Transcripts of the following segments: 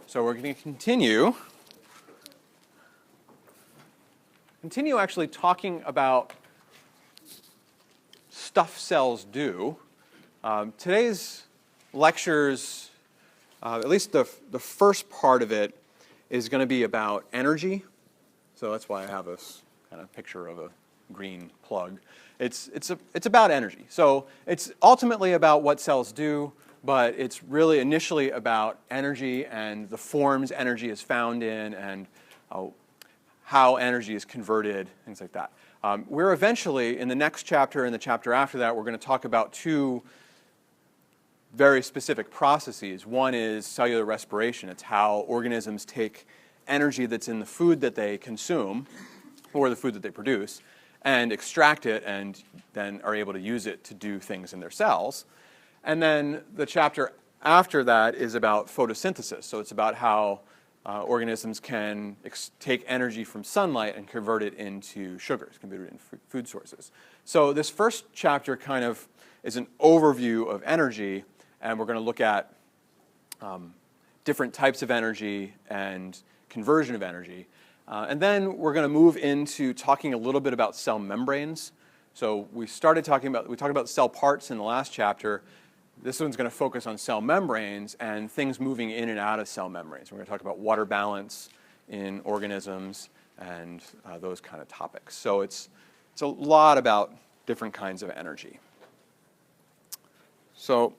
So we're going to continue actually talking about stuff cells do. Today's lectures, at least the first part of it, is going to be about energy. So that's why I have this kind of picture of a green plug. It's about energy. So it's ultimately about what cells do, but it's really initially about energy and the forms energy is found in and how energy is converted, things like that. We're eventually, in the next chapter and the chapter after that, we're going to talk about two very specific processes. One is cellular respiration. It's how organisms take energy that's in the food that they consume or the food that they produce and extract it and then are able to use it to do things in their cells. And then the chapter after that is about photosynthesis. So it's about how organisms can take energy from sunlight and convert it into sugars, convert it into food sources. So this first chapter kind of is an overview of energy, and we're going to look at different types of energy and conversion of energy. And then we're going to move into talking a little bit about cell membranes. So we talked about cell parts in the last chapter. This one's going to focus on cell membranes and things moving in and out of cell membranes. We're going to talk about water balance in organisms and those kind of topics. So it's a lot about different kinds of energy. So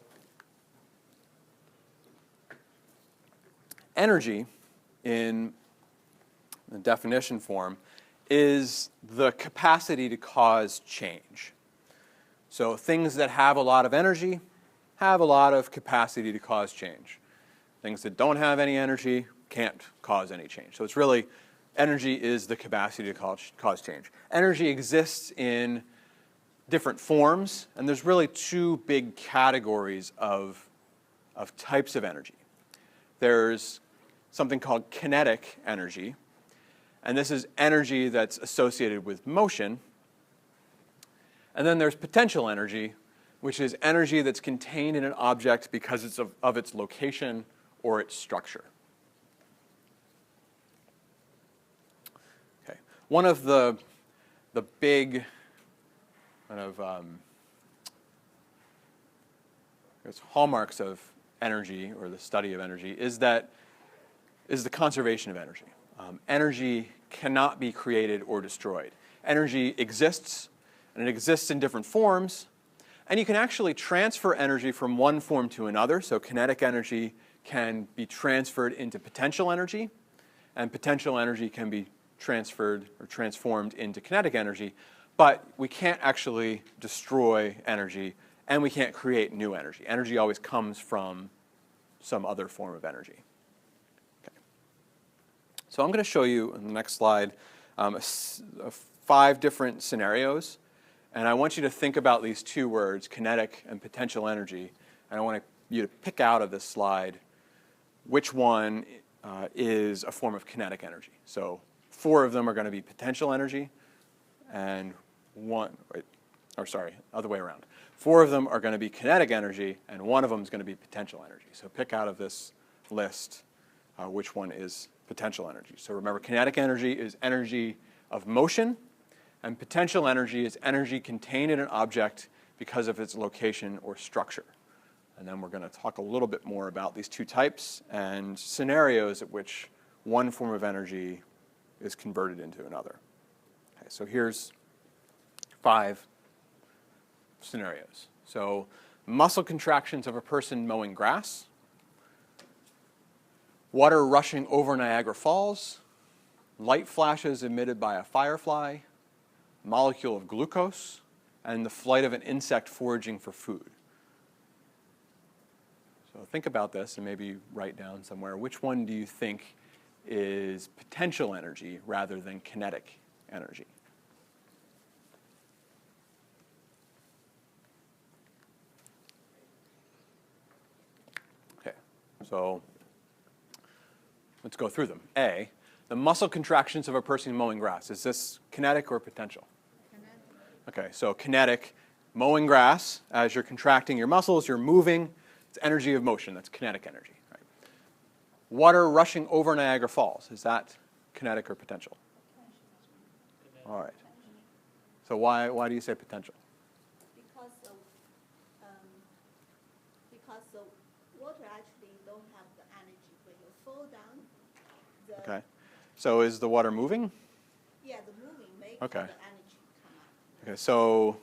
energy in the definition form is the capacity to cause change. So things that have a lot of energy have a lot of capacity to cause change. Things that don't have any energy can't cause any change. So it's really, energy is the capacity to cause change. Energy exists in different forms, and there's really two big categories of types of energy. There's something called kinetic energy, and this is energy that's associated with motion. And then there's potential energy, which is energy that's contained in an object because it's of its location or its structure. Okay. One of the big kind of hallmarks of energy or the study of energy is the conservation of energy. Energy cannot be created or destroyed. Energy exists, and it exists in different forms. And you can actually transfer energy from one form to another. So kinetic energy can be transferred into potential energy, and potential energy can be transferred or transformed into kinetic energy. But we can't actually destroy energy, and we can't create new energy. Energy always comes from some other form of energy. Okay. So I'm going to show you in the next slide 5 different scenarios. And I want you to think about these two words, kinetic and potential energy. And I want you to pick out of this slide which one is a form of kinetic energy. So 4 of them are going to be potential energy, and other way around. 4 of them are going to be kinetic energy, and 1 of them is going to be potential energy. So pick out of this list which one is potential energy. So remember, kinetic energy is energy of motion, and potential energy is energy contained in an object because of its location or structure. And then we're going to talk a little bit more about these two types and scenarios at which one form of energy is converted into another. Okay, so here's 5 scenarios. So muscle contractions of a person mowing grass, water rushing over Niagara Falls, light flashes emitted by a firefly, molecule of glucose, and the flight of an insect foraging for food. So think about this and maybe write down somewhere, which one do you think is potential energy rather than kinetic energy? Okay, so let's go through them. A, the muscle contractions of a person mowing grass. Is this kinetic or potential? Kinetic. Okay, so kinetic, mowing grass, as you're contracting your muscles, you're moving. It's energy of motion. That's kinetic energy. Right? water rushing over Niagara Falls, is that kinetic or potential? All right. So why do you say potential? Because the water actually don't have the energy. When you fall down, Okay. So is the water moving? Yeah, the moving makes Okay. the energy come up. Okay, so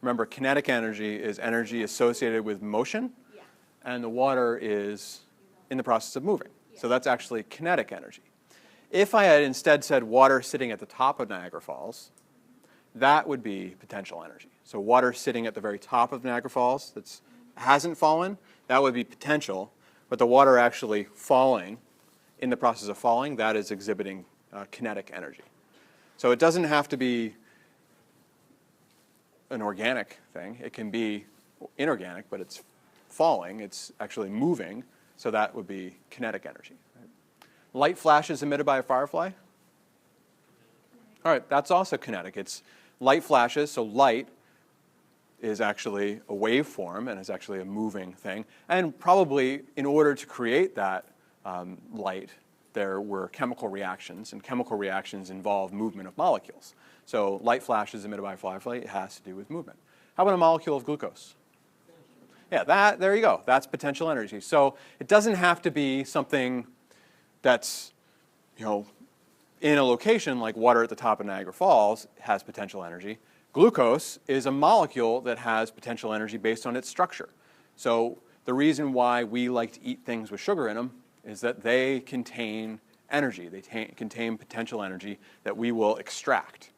remember, kinetic energy is energy associated with motion, Yeah. and the water is in the process of moving. So Yeah. that's actually kinetic energy. If I had instead said water sitting at the top of Niagara Falls, that would be potential energy. So water sitting at the very top of Niagara Falls that hasn't fallen, that would be potential, but the water actually falling, in the process of falling, that is exhibiting kinetic energy. So it doesn't have to be an organic thing. It can be inorganic, but it's falling. It's actually moving, so that would be kinetic energy. Right? Light flashes emitted by a firefly. All right, that's also kinetic. It's light flashes, so light is actually a waveform and is actually a moving thing. And probably in order to create that light, there were chemical reactions, and chemical reactions involve movement of molecules. So light flashes emitted by a firefly, it has to do with movement. How about a molecule of glucose? Yeah, there you go. That's potential energy. So it doesn't have to be something that's, in a location like water at the top of Niagara Falls has potential energy. Glucose is a molecule that has potential energy based on its structure. So the reason why we like to eat things with sugar in them is that they contain energy. They contain potential energy that we will extract.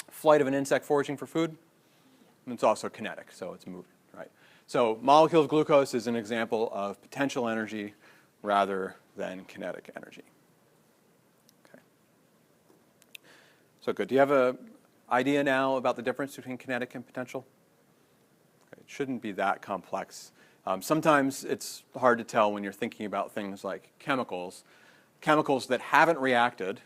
Flight of an insect foraging for food, and it's also kinetic, so it's moving, right? So molecule of glucose is an example of potential energy rather than kinetic energy. Okay. So good. Do you have an idea now about the difference between kinetic and potential? Okay. It shouldn't be that complex. Sometimes it's hard to tell when you're thinking about things like chemicals. Chemicals that haven't reacted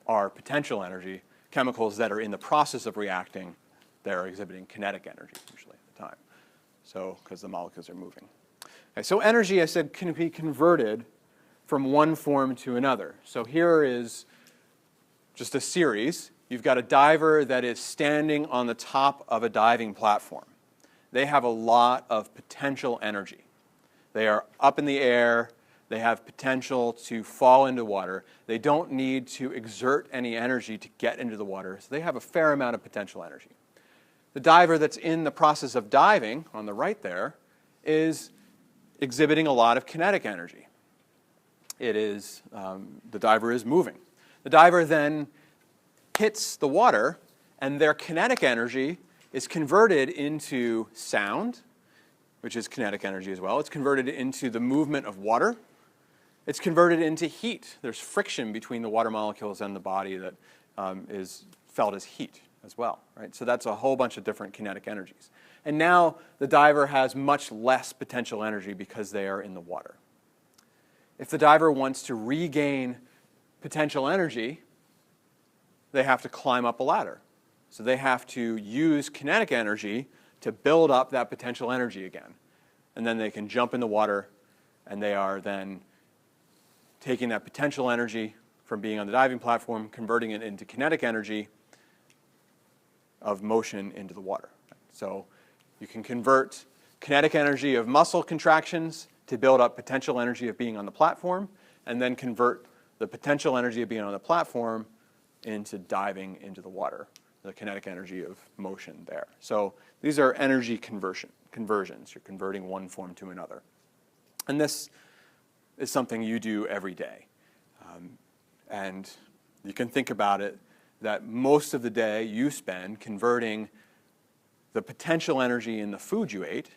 are potential energy. Chemicals that are in the process of reacting, they're exhibiting kinetic energy usually at the time. So, because the molecules are moving. Okay, so energy, I said, can be converted from one form to another. So here is just a series. You've got a diver that is standing on the top of a diving platform. They have a lot of potential energy. They are up in the air. They have potential to fall into water. They don't need to exert any energy to get into the water, so they have a fair amount of potential energy. The diver that's in the process of diving, on the right there, is exhibiting a lot of kinetic energy. It is, the diver is moving. The diver then hits the water, and their kinetic energy is converted into sound, which is kinetic energy as well. It's converted into the movement of water. It's converted into heat. There's friction between the water molecules and the body that is felt as heat as well, right? So that's a whole bunch of different kinetic energies. And now the diver has much less potential energy because they are in the water. If the diver wants to regain potential energy, they have to climb up a ladder. So they have to use kinetic energy to build up that potential energy again. And then they can jump in the water, and they are then taking that potential energy from being on the diving platform, converting it into kinetic energy of motion into the water. So you can convert kinetic energy of muscle contractions to build up potential energy of being on the platform, and then convert the potential energy of being on the platform into diving into the water, the kinetic energy of motion there. So these are energy conversions. You're converting one form to another. And this is something you do every day. And you can think about it that most of the day you spend converting the potential energy in the food you ate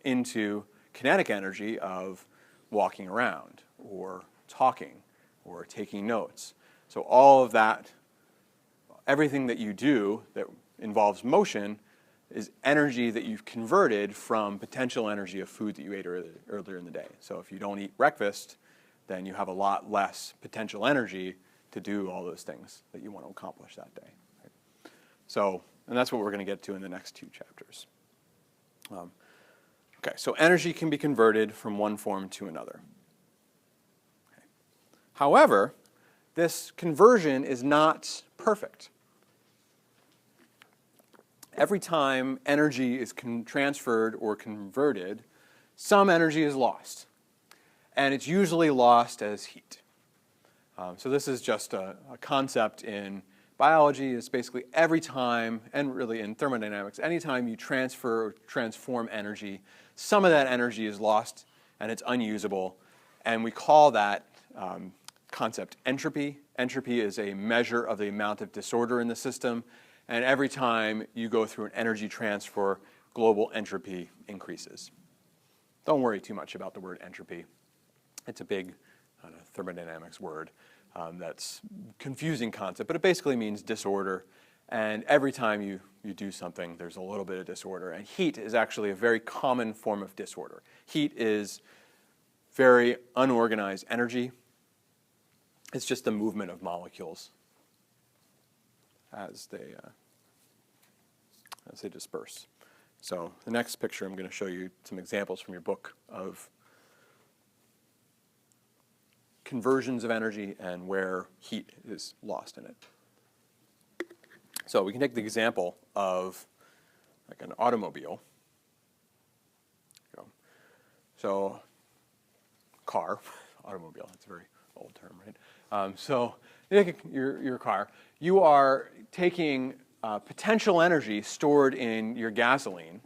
into kinetic energy of walking around or talking or taking notes. So all of that, everything that you do that involves motion is energy that you've converted from potential energy of food that you ate earlier in the day. So if you don't eat breakfast, then you have a lot less potential energy to do all those things that you want to accomplish that day. Right? So, and that's what we're going to get to in the next two chapters. Okay, so energy can be converted from one form to another. However, this conversion is not perfect. Every time energy is transferred or converted, some energy is lost. And it's usually lost as heat. So this is just a concept in biology. It's basically every time, and really in thermodynamics, anytime you transfer or transform energy, some of that energy is lost and it's unusable. And we call that concept entropy. Entropy is a measure of the amount of disorder in the system. And every time you go through an energy transfer, global entropy increases. Don't worry too much about the word entropy. It's a big thermodynamics word that's confusing concept, but it basically means disorder. And every time you do something, there's a little bit of disorder. And heat is actually a very common form of disorder. Heat is very unorganized energy. It's just the movement of molecules as they disperse. So the next picture, I'm going to show you some examples from your book of conversions of energy and where heat is lost in it. So we can take the example of like an automobile. So car, automobile, that's a very old term, right? So you take your car. You are taking potential energy stored in your gasoline,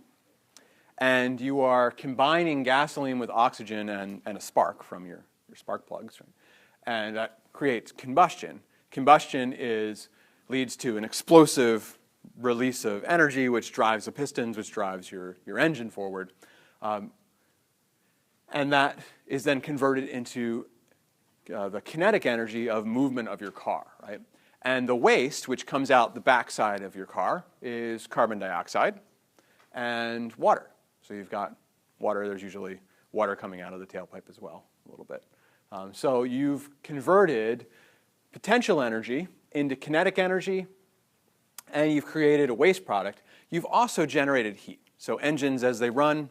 and you are combining gasoline with oxygen and a spark from your spark plugs, right? And that creates combustion. Combustion leads to an explosive release of energy, which drives the pistons, which drives your engine forward. And that is then converted into the kinetic energy of movement of your car, right? And the waste, which comes out the backside of your car, is carbon dioxide and water. So you've got water. There's usually water coming out of the tailpipe as well, a little bit. So you've converted potential energy into kinetic energy, and you've created a waste product. You've also generated heat. So engines, as they run,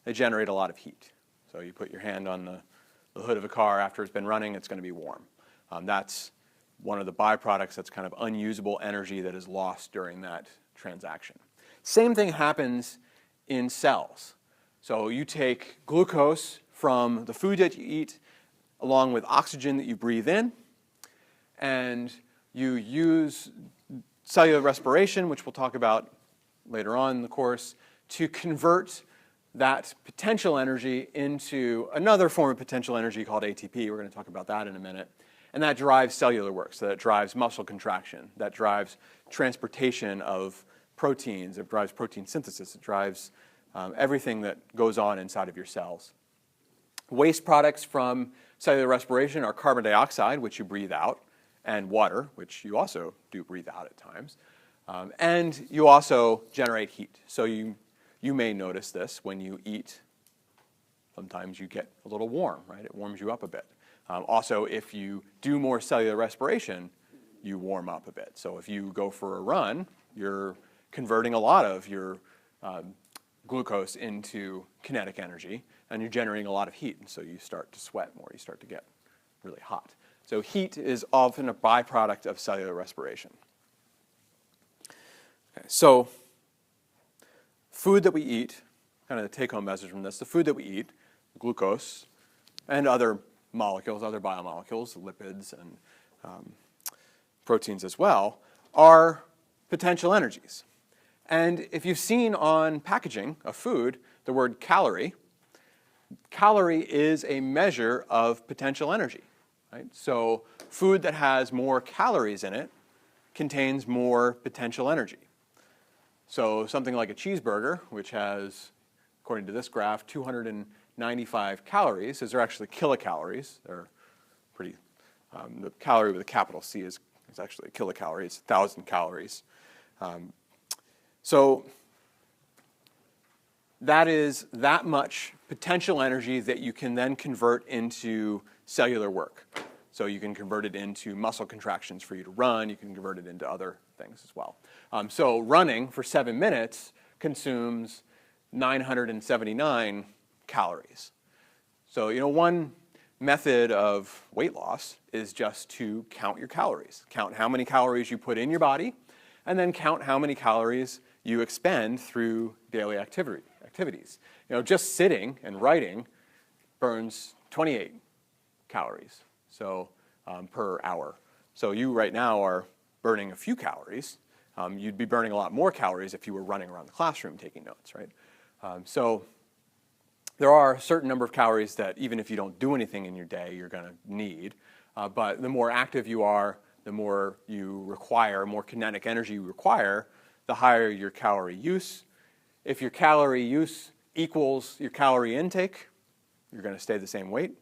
they generate a lot of heat. So you put your hand on the hood of a car after it's been running, it's going to be warm. That's one of the byproducts that's kind of unusable energy that is lost during that transaction. Same thing happens in cells. So you take glucose from the food that you eat along with oxygen that you breathe in, and you use cellular respiration, which we'll talk about later on in the course, to convert that potential energy into another form of potential energy called ATP. We're going to talk about that in a minute. And that drives cellular work. So that drives muscle contraction. That drives transportation of proteins. It drives protein synthesis. It drives everything that goes on inside of your cells. Waste products from cellular respiration are carbon dioxide, which you breathe out, and water, which you also do breathe out at times. And you also generate heat. So you may notice this when you eat. Sometimes you get a little warm, right? It warms you up a bit. Also, if you do more cellular respiration, you warm up a bit. So if you go for a run, you're converting a lot of your glucose into kinetic energy, and you're generating a lot of heat. And so you start to sweat more. You start to get really hot. So heat is often a byproduct of cellular respiration. Okay, so food that we eat, kind of the take-home message from this, the food that we eat, glucose, and other molecules, other biomolecules, lipids and proteins as well, are potential energies. And if you've seen on packaging of food the word calorie, calorie is a measure of potential energy. Right? So food that has more calories in it contains more potential energy. So something like a cheeseburger, which has, according to this graph, 295 calories. Those are actually kilocalories. They're pretty, the calorie with a capital C is actually a kilocalorie. It's 1,000 calories. So that is that much potential energy that you can then convert into cellular work. So you can convert it into muscle contractions for you to run. You can convert it into other things as well. So running for 7 minutes consumes 979 calories. So, one method of weight loss is just to count your calories. Count how many calories you put in your body, and then count how many calories you expend through daily activities. Just sitting and writing burns 28 calories per hour. So you right now are burning a few calories. You'd be burning a lot more calories if you were running around the classroom taking notes, right? So there are a certain number of calories that even if you don't do anything in your day, you're going to need. But the more active you are, the more you require, more kinetic energy you require, the higher your calorie use. If your calorie use equals your calorie intake, you're going to stay the same weight.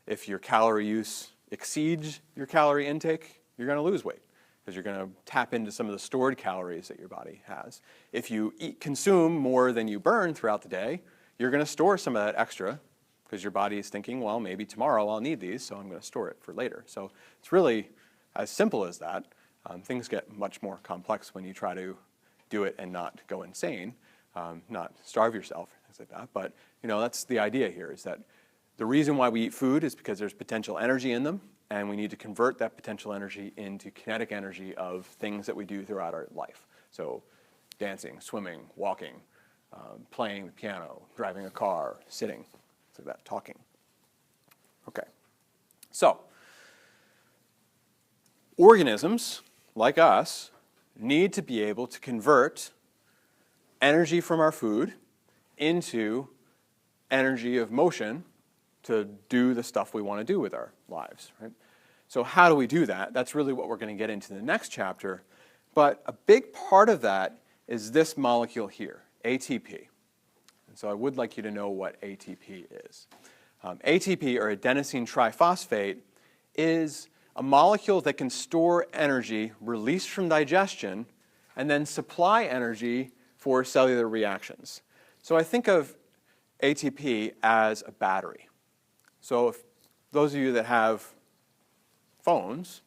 If your calorie use exceeds your calorie intake, you're going to lose weight because you're going to tap into some of the stored calories that your body has. If you consume more than you burn throughout the day, you're going to store some of that extra because your body is thinking, well, maybe tomorrow I'll need these, so I'm going to store it for later. So it's really as simple as that. Things get much more complex when you try to do it and not go insane, not starve yourself, things like that. But that's the idea here, is that the reason why we eat food is because there's potential energy in them, and we need to convert that potential energy into kinetic energy of things that we do throughout our life. So dancing, swimming, walking, playing the piano, driving a car, sitting, things like that, talking. Okay. So organisms, like us, need to be able to convert energy from our food into energy of motion to do the stuff we want to do with our lives, right? So how do we do that? That's really what we're going to get into in the next chapter. But a big part of that is this molecule here, ATP. And so I would like you to know what ATP is. ATP, or adenosine triphosphate, is a molecule that can store energy released from digestion and then supply energy for cellular reactions. So I think of ATP as a battery. So if those of you that have phones,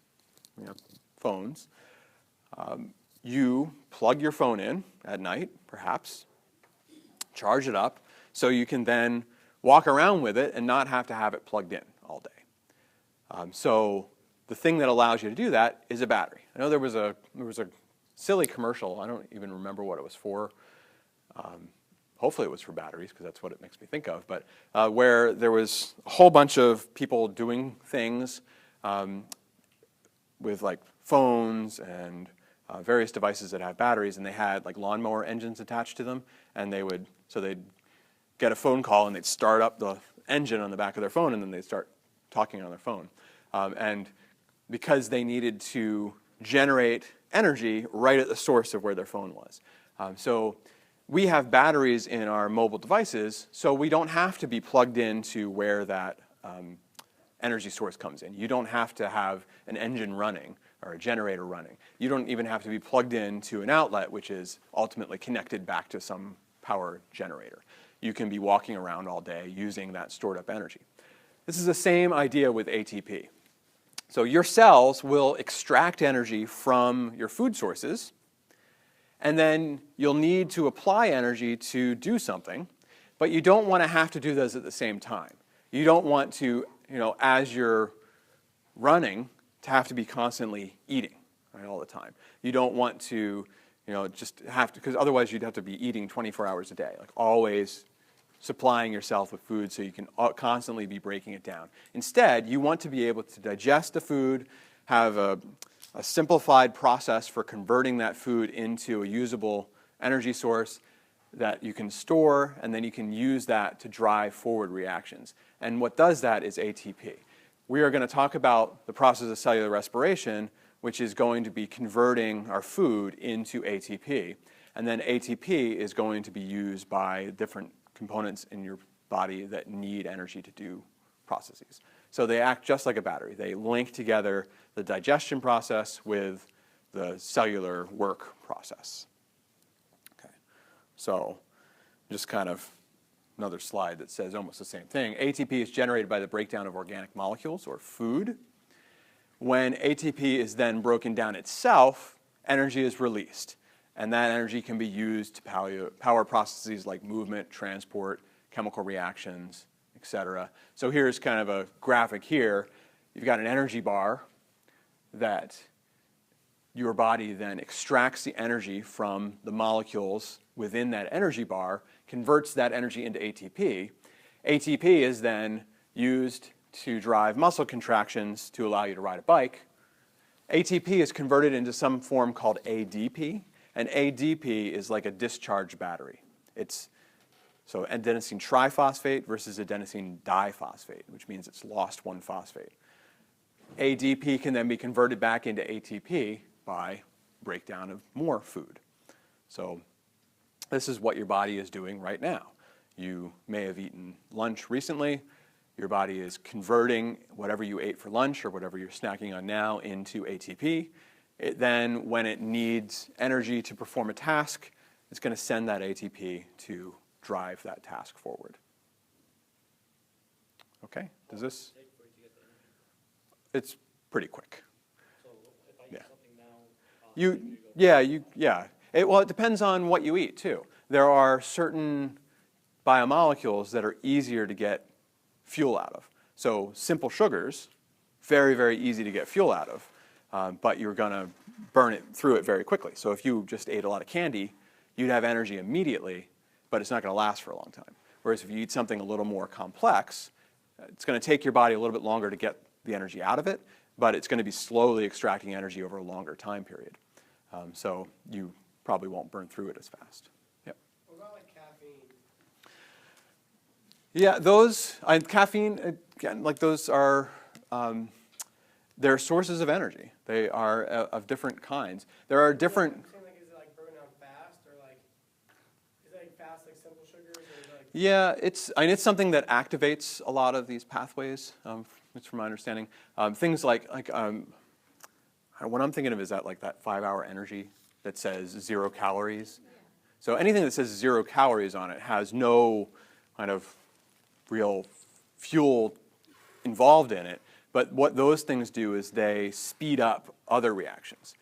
you plug your phone in at night, perhaps, charge it up, so you can then walk around with it and not have to have it plugged in all day. So the thing that allows you to do that is a battery. I know there was a silly commercial, I don't even remember what it was for. Hopefully it was for batteries, because that's what it makes me think of, but where there was a whole bunch of people doing things with like phones and various devices that have batteries, and they had like lawnmower engines attached to them, and they'd get a phone call and they'd start up the engine on the back of their phone, and then they'd start talking on their phone. And because they needed to generate energy right at the source of where their phone was. So we have batteries in our mobile devices, so we don't have to be plugged into where that energy source comes in. You don't have to have an engine running or a generator running. You don't even have to be plugged into an outlet, which is ultimately connected back to some power generator. You can be walking around all day using that stored up energy. This is the same idea with ATP. So your cells will extract energy from your food sources, and then you'll need to apply energy to do something, but you don't want to have to do those at the same time. You don't want to, as you're running, to have to be constantly eating, right, all the time. You don't want to, just have to, because otherwise you'd have to be eating 24 hours a day, like always supplying yourself with food so you can constantly be breaking it down. Instead, you want to be able to digest the food, have a simplified process for converting that food into a usable energy source that you can store, and then you can use that to drive forward reactions. And what does that is ATP. We are going to talk about the process of cellular respiration, which is going to be converting our food into ATP. And then ATP is going to be used by different components in your body that need energy to do processes. So they act just like a battery. They link together the digestion process with the cellular work process. Okay. So just kind of another slide that says almost the same thing. ATP is generated by the breakdown of organic molecules, or food. When ATP is then broken down itself, energy is released. And that energy can be used to power processes like movement, transport, chemical reactions, etc. So here's kind of a graphic here. You've got an energy bar that your body then extracts the energy from the molecules within that energy bar, converts that energy into ATP. ATP is then used to drive muscle contractions to allow you to ride a bike. ATP is converted into some form called ADP, and ADP is like a discharge battery. It's so adenosine triphosphate versus adenosine diphosphate, which means it's lost one phosphate. ADP can then be converted back into ATP by breakdown of more food. So this is what your body is doing right now. You may have eaten lunch recently. Your body is converting whatever you ate for lunch or whatever you're snacking on now into ATP. Then, when it needs energy to perform a task, it's going to send that ATP to drive that task forward. Okay, does this? It's pretty quick. So if I eat something now, Well, it depends on what you eat too. There are certain biomolecules that are easier to get fuel out of. So simple sugars, very, very easy to get fuel out of, but you're going to burn it through it very quickly. So if you just ate a lot of candy, you'd have energy immediately, but it's not going to last for a long time. Whereas if you eat something a little more complex, it's going to take your body a little bit longer to get the energy out of it, but it's going to be slowly extracting energy over a longer time period. So you probably won't burn through it as fast. Yep. what about like caffeine? Yeah, those, caffeine, again, like those are, they're sources of energy. They are of different kinds. There are different... Is it like burn down fast, or like, is it like fast like simple sugars, or is it like... Yeah, it's something that activates a lot of these pathways, it's from my understanding. Things like what I'm thinking of is that 5-hour energy that says 0 calories. Yeah. So anything that says 0 calories on it has no kind of real fuel involved in it. But what those things do is they speed up other reactions.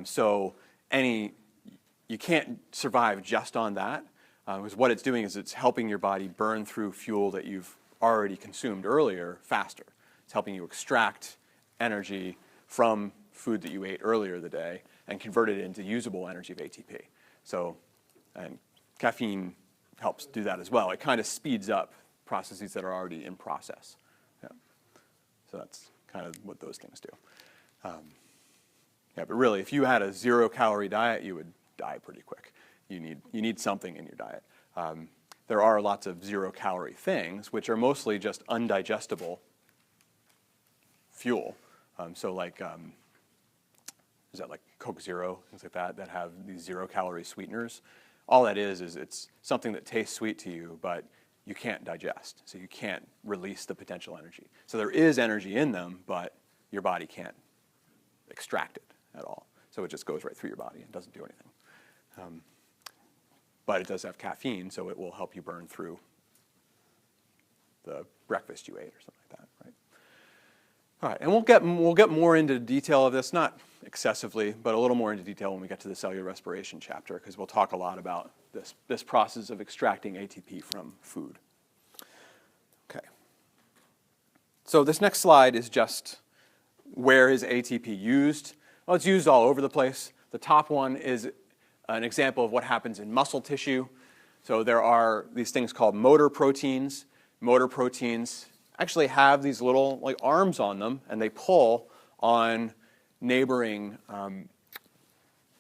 So you can't survive just on that. Because what it's doing is it's helping your body burn through fuel that you've already consumed earlier faster. It's helping you extract energy from food that you ate earlier the day and convert it into usable energy of ATP. So, and caffeine helps do that as well. It kind of speeds up processes that are already in process. Yeah. So that's kind of what those things do. But really, if you had a 0-calorie diet, you would die pretty quick. You need something in your diet. There are lots of 0-calorie things, which are mostly just undigestible fuel. So like, is that like Coke Zero, things like that have these 0-calorie sweeteners. All that is it's something that tastes sweet to you, but you can't digest. So you can't release the potential energy. So there is energy in them, but your body can't extract it at all. So it just goes right through your body and doesn't do anything. But it does have caffeine, so it will help you burn through the breakfast you ate or something like that, right? All right, and we'll get more into detail of this, not excessively, but a little more into detail when we get to the cellular respiration chapter, because we'll talk a lot about this process of extracting ATP from food. Okay. So this next slide is just where is ATP used? Well, it's used all over the place. The top one is an example of what happens in muscle tissue. So there are these things called motor proteins. Motor proteins actually have these little arms on them, and they pull on neighboring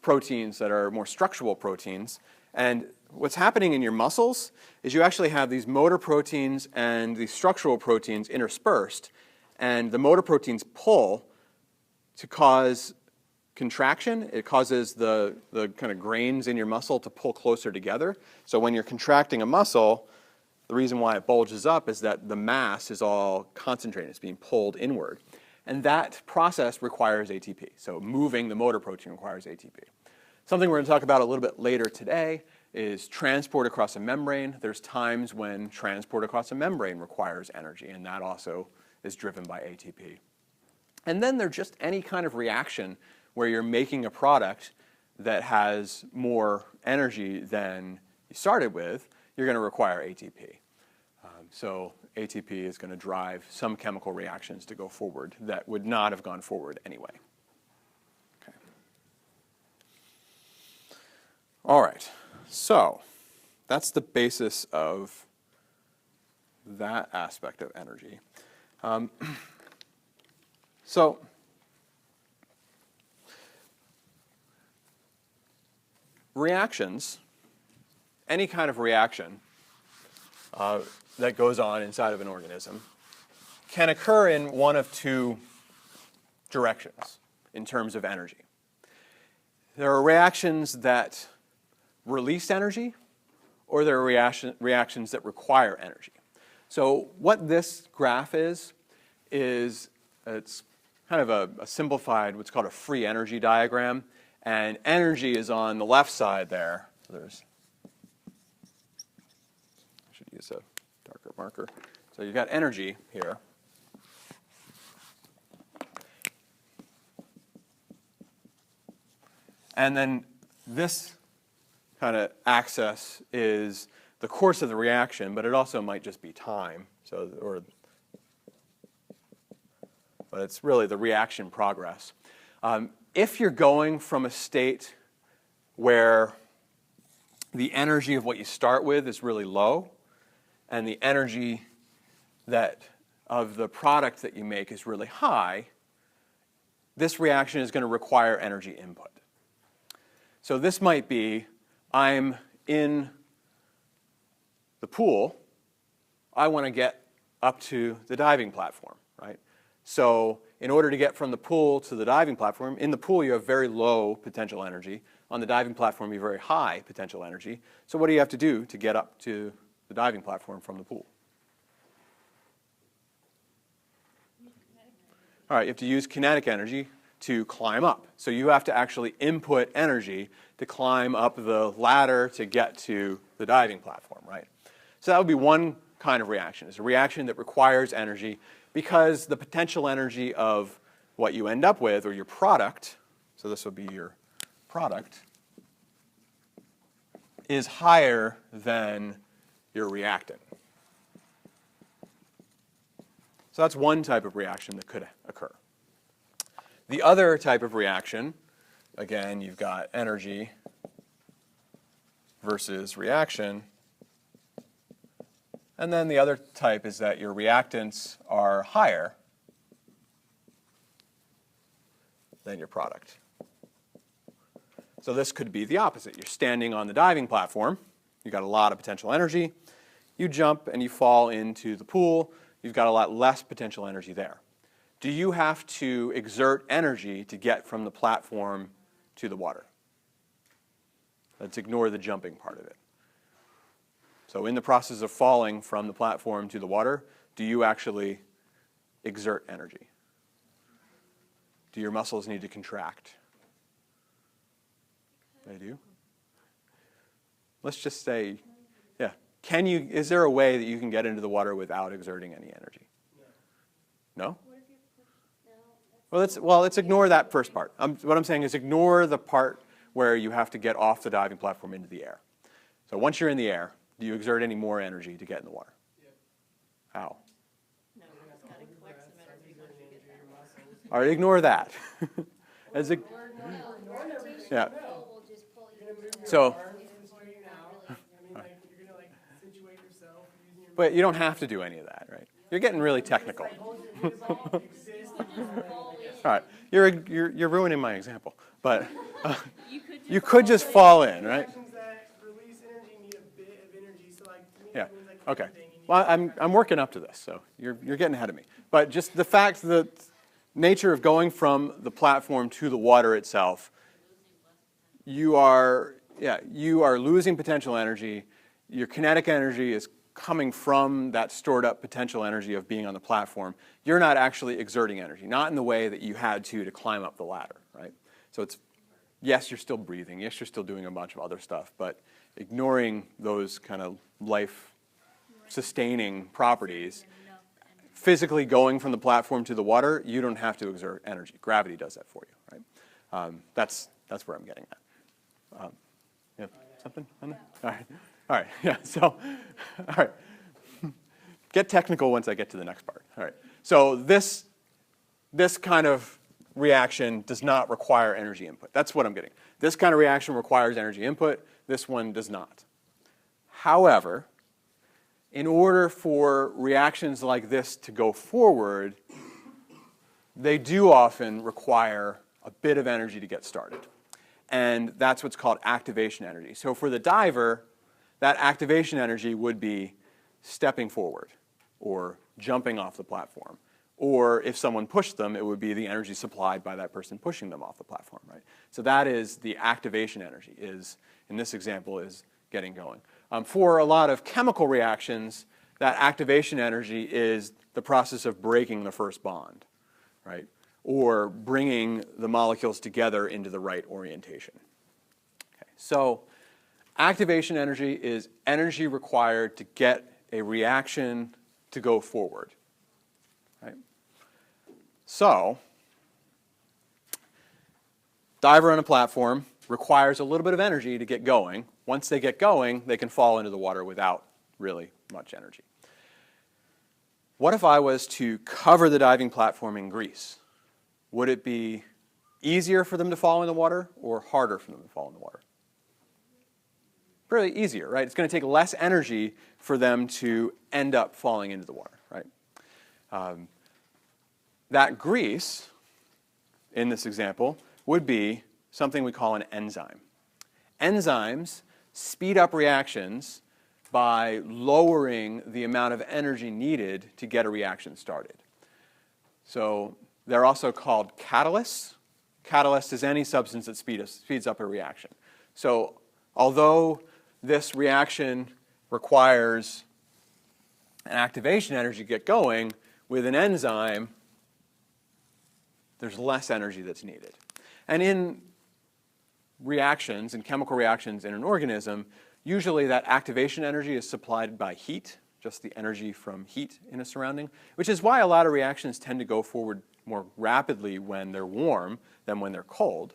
proteins that are more structural proteins. And what's happening in your muscles is you actually have these motor proteins and these structural proteins interspersed, and the motor proteins pull to cause contraction. It causes the kind of grains in your muscle to pull closer together. So when you're contracting a muscle, the reason why it bulges up is that the mass is all concentrated. It's being pulled inward. And that process requires ATP. So moving the motor protein requires ATP. Something we're going to talk about a little bit later today is transport across a membrane. There's times when transport across a membrane requires energy, and that also is driven by ATP. And then there's just any kind of reaction where you're making a product that has more energy than you started with, you're going to require ATP. So ATP is going to drive some chemical reactions to go forward that would not have gone forward anyway. Okay. All right, so that's the basis of that aspect of energy. So reactions, any kind of reaction that goes on inside of an organism can occur in one of two directions in terms of energy. There are reactions that release energy, or there are reactions that require energy. So what this graph is it's kind of a simplified, what's called a free energy diagram, and energy is on the left side there. There's, I should use a darker marker. So you've got energy here. And then this kind of axis is the course of the reaction, but it also might just be time. But it's really the reaction progress. If you're going from a state where the energy of what you start with is really low, and the energy of the product that you make is really high, this reaction is going to require energy input. So this might be, I'm in the pool, I want to get up to the diving platform, right? So in order to get from the pool to the diving platform, in the pool you have very low potential energy. On the diving platform you have very high potential energy. So what do you have to do to get up to the diving platform from the pool? All right, you have to use kinetic energy to climb up. So you have to actually input energy to climb up the ladder to get to the diving platform, right? So that would be one kind of reaction. It's a reaction that requires energy because the potential energy of what you end up with, or your product, so this would be your product, is higher than your reactant. So that's one type of reaction that could occur. The other type of reaction, again, you've got energy versus reaction. And then the other type is that your reactants are higher than your product. So this could be the opposite. You're standing on the diving platform. You've got a lot of potential energy. You jump and you fall into the pool. You've got a lot less potential energy there. Do you have to exert energy to get from the platform to the water? Let's ignore the jumping part of it. So in the process of falling from the platform to the water, do you actually exert energy? Do your muscles need to contract? They do. Let's just say, yeah. Is there a way that you can get into the water without exerting any energy? No? Well, let's ignore that first part. What I'm saying is ignore the part where you have to get off the diving platform into the air. So once you're in the air, do you exert any more energy to get in the water? Yep. How? No, it's got to collect some energy once you get there. All right, ignore that. Yeah. So, but you don't have to do any of that, right? You're getting really technical. All right, you're ruining my example, but you could just fall in, right? Yeah. Okay. Well, I'm working up to this, so you're getting ahead of me. But just the fact that nature of going from the platform to the water itself, you are losing potential energy. Your kinetic energy is coming from that stored up potential energy of being on the platform. You're not actually exerting energy, not in the way that you had to climb up the ladder, right? So it's, yes, you're still breathing. Yes, you're still doing a bunch of other stuff, but ignoring those kind of life-sustaining properties, physically going from the platform to the water, you don't have to exert energy. Gravity does that for you, right? That's where I'm getting at. You have something on that? All right. Yeah, so, all right. get technical once I get to the next part. All right. So this kind of reaction does not require energy input. That's what I'm getting. This kind of reaction requires energy input. This one does not. However, in order for reactions like this to go forward, they do often require a bit of energy to get started. And that's what's called activation energy. So for the diver, that activation energy would be stepping forward or jumping off the platform. Or if someone pushed them, it would be the energy supplied by that person pushing them off the platform, right? So that is the activation energy, is, in this example, is getting going. For a lot of chemical reactions, that activation energy is the process of breaking the first bond, right? Or bringing the molecules together into the right orientation. Okay. So activation energy is energy required to get a reaction to go forward. Right? So, diver on a platform requires a little bit of energy to get going. Once they get going, they can fall into the water without really much energy. What if I was to cover the diving platform in grease? Would it be easier for them to fall in the water or harder for them to fall in the water? Really easier, right? It's going to take less energy for them to end up falling into the water, right? That grease, in this example, would be something we call an enzyme. Enzymes speed up reactions by lowering the amount of energy needed to get a reaction started. So they're also called catalysts. Catalyst is any substance that speeds up a reaction. So although this reaction requires an activation energy to get going, with an enzyme, there's less energy that's needed. And in reactions, in chemical reactions in an organism, usually that activation energy is supplied by heat, just the energy from heat in a surrounding, which is why a lot of reactions tend to go forward more rapidly when they're warm than when they're cold,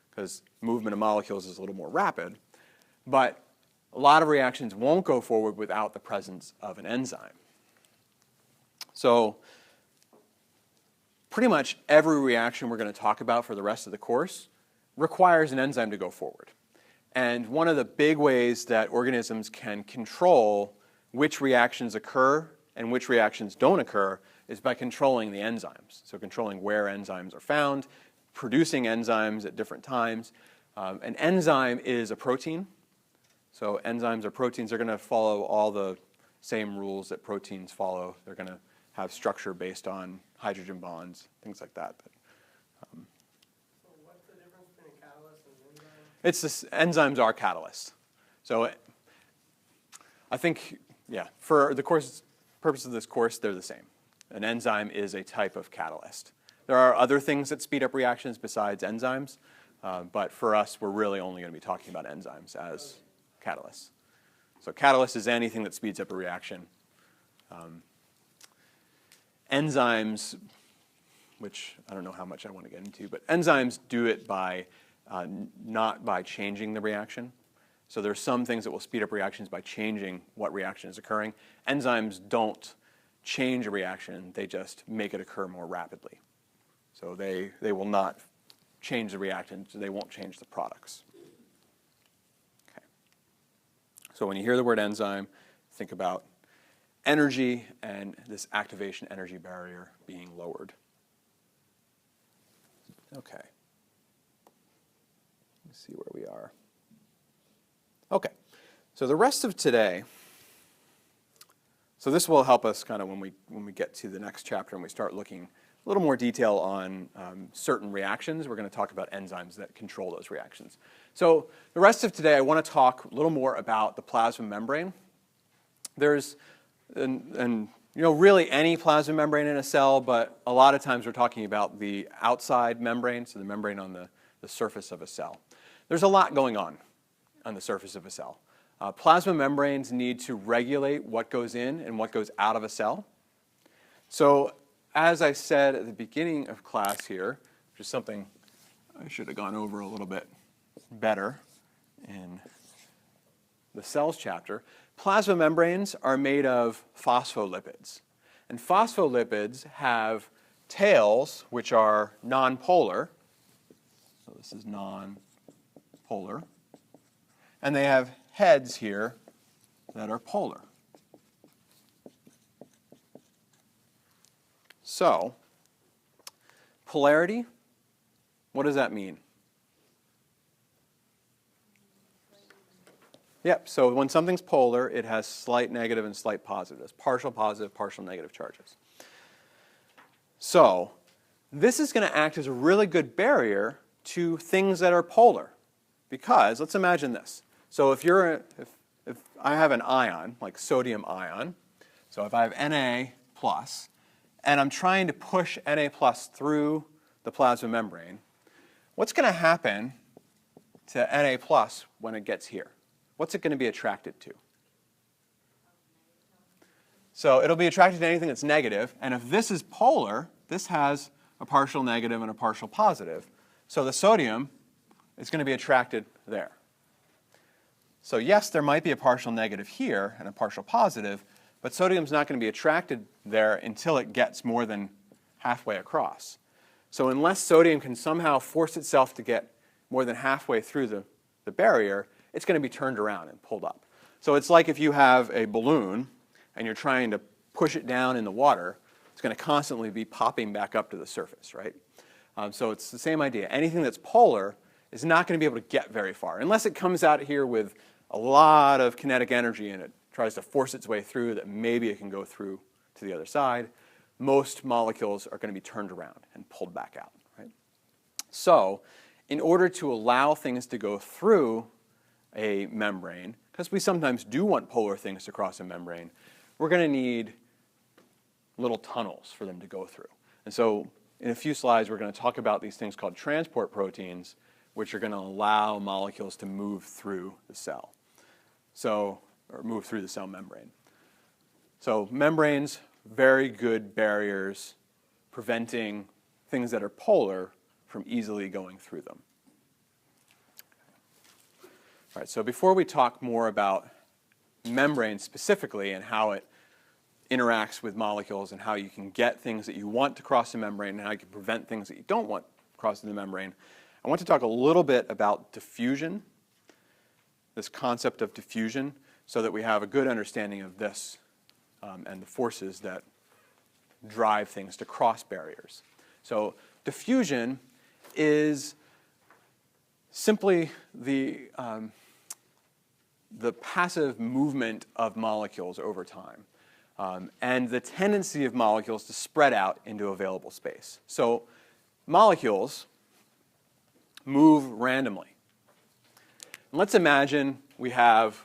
because movement of molecules is a little more rapid. But a lot of reactions won't go forward without the presence of an enzyme. So pretty much every reaction we're going to talk about for the rest of the course requires an enzyme to go forward. And one of the big ways that organisms can control which reactions occur and which reactions don't occur is by controlling the enzymes. So controlling where enzymes are found, producing enzymes at different times. An enzyme is a protein. So enzymes are proteins. They're going to follow all the same rules that proteins follow. They're going to have structure based on hydrogen bonds, things like that. But, So what's the difference between a catalyst and an enzyme? it's this, enzymes are catalysts. So I think, yeah, for the purpose of this course, they're the same. An enzyme is a type of catalyst. There are other things that speed up reactions besides enzymes, but for us, we're really only going to be talking about enzymes as catalysts. So catalyst is anything that speeds up a reaction. Enzymes, which I don't know how much I want to get into, but enzymes do it by not by changing the reaction. So there's some things that will speed up reactions by changing what reaction is occurring. Enzymes don't change a reaction, they just make it occur more rapidly. So they will not change the reactant, they won't change the products. Okay. So when you hear the word enzyme, think about energy and this activation energy barrier being lowered. Okay. Let's see where we are. Okay. So the rest of today, so this will help us kind of when we get to the next chapter and we start looking a little more detail on certain reactions. We're going to talk about enzymes that control those reactions. So the rest of today, I want to talk a little more about the plasma membrane. There's really any plasma membrane in a cell, but a lot of times we're talking about the outside membrane, so the membrane on the surface of a cell. There's a lot going on the surface of a cell. Plasma membranes need to regulate what goes in and what goes out of a cell. So as I said at the beginning of class here, which is something I should have gone over a little bit better in the cells chapter, plasma membranes are made of phospholipids. And phospholipids have tails, which are nonpolar. So this is nonpolar. And they have heads here that are polar. So, polarity, what does that mean? Yep, so when something's polar, it has slight negative and slight positive, partial positive, partial negative charges. So, this is going to act as a really good barrier to things that are polar. Because, let's imagine this. So if I have an ion, like sodium ion, so if I have Na+, and I'm trying to push Na+ through the plasma membrane, what's going to happen to Na+ when it gets here? What's it going to be attracted to? So it'll be attracted to anything that's negative, and if this is polar, this has a partial negative and a partial positive. So the sodium is going to be attracted there. So yes, there might be a partial negative here and a partial positive, but sodium's not going to be attracted there until it gets more than halfway across. So unless sodium can somehow force itself to get more than halfway through the barrier, it's going to be turned around and pulled up. So it's like if you have a balloon and you're trying to push it down in the water, it's going to constantly be popping back up to the surface, right? So it's the same idea. Anything that's polar is not going to be able to get very far, unless it comes out here with a lot of kinetic energy and it tries to force its way through that maybe it can go through to the other side. Most molecules are going to be turned around and pulled back out, right? So in order to allow things to go through a membrane, because we sometimes do want polar things to cross a membrane, we're going to need little tunnels for them to go through. And so in a few slides, we're going to talk about these things called transport proteins, which are going to allow molecules to move through the cell. Or move through the cell membrane. So membranes, very good barriers, preventing things that are polar from easily going through them. All right, so before we talk more about membranes specifically and how it interacts with molecules and how you can get things that you want to cross the membrane and how you can prevent things that you don't want crossing the membrane, I want to talk a little bit about diffusion, this concept of diffusion, so that we have a good understanding of this and the forces that drive things to cross barriers. So diffusion is simply the passive movement of molecules over time and the tendency of molecules to spread out into available space. So molecules move randomly. And let's imagine we have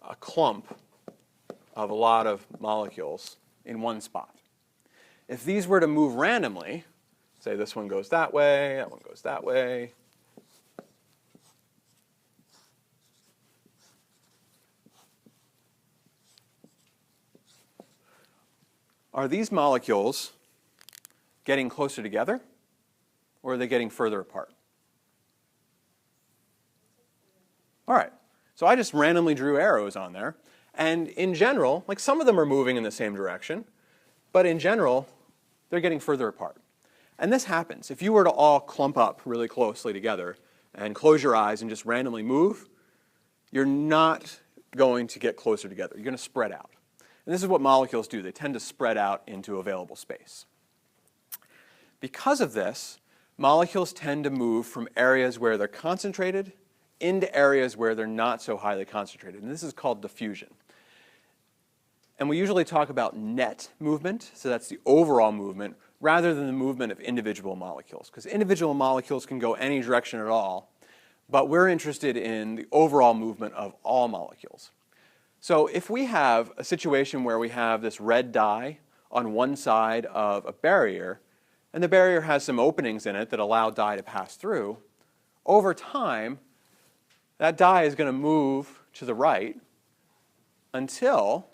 a clump of a lot of molecules in one spot. If these were to move randomly, say this one goes that way, that one goes that way, are these molecules getting closer together, or are they getting further apart? All right, so I just randomly drew arrows on there. And in general, like some of them are moving in the same direction, but in general, they're getting further apart. And this happens. If you were to all clump up really closely together and close your eyes and just randomly move, you're not going to get closer together. You're going to spread out. And this is what molecules do. They tend to spread out into available space. Because of this, molecules tend to move from areas where they're concentrated into areas where they're not so highly concentrated. And this is called diffusion. And we usually talk about net movement, so that's the overall movement, rather than the movement of individual molecules. Because individual molecules can go any direction at all, but we're interested in the overall movement of all molecules. So if we have a situation where we have this red dye on one side of a barrier, and the barrier has some openings in it that allow dye to pass through, over time, that dye is going to move to the right until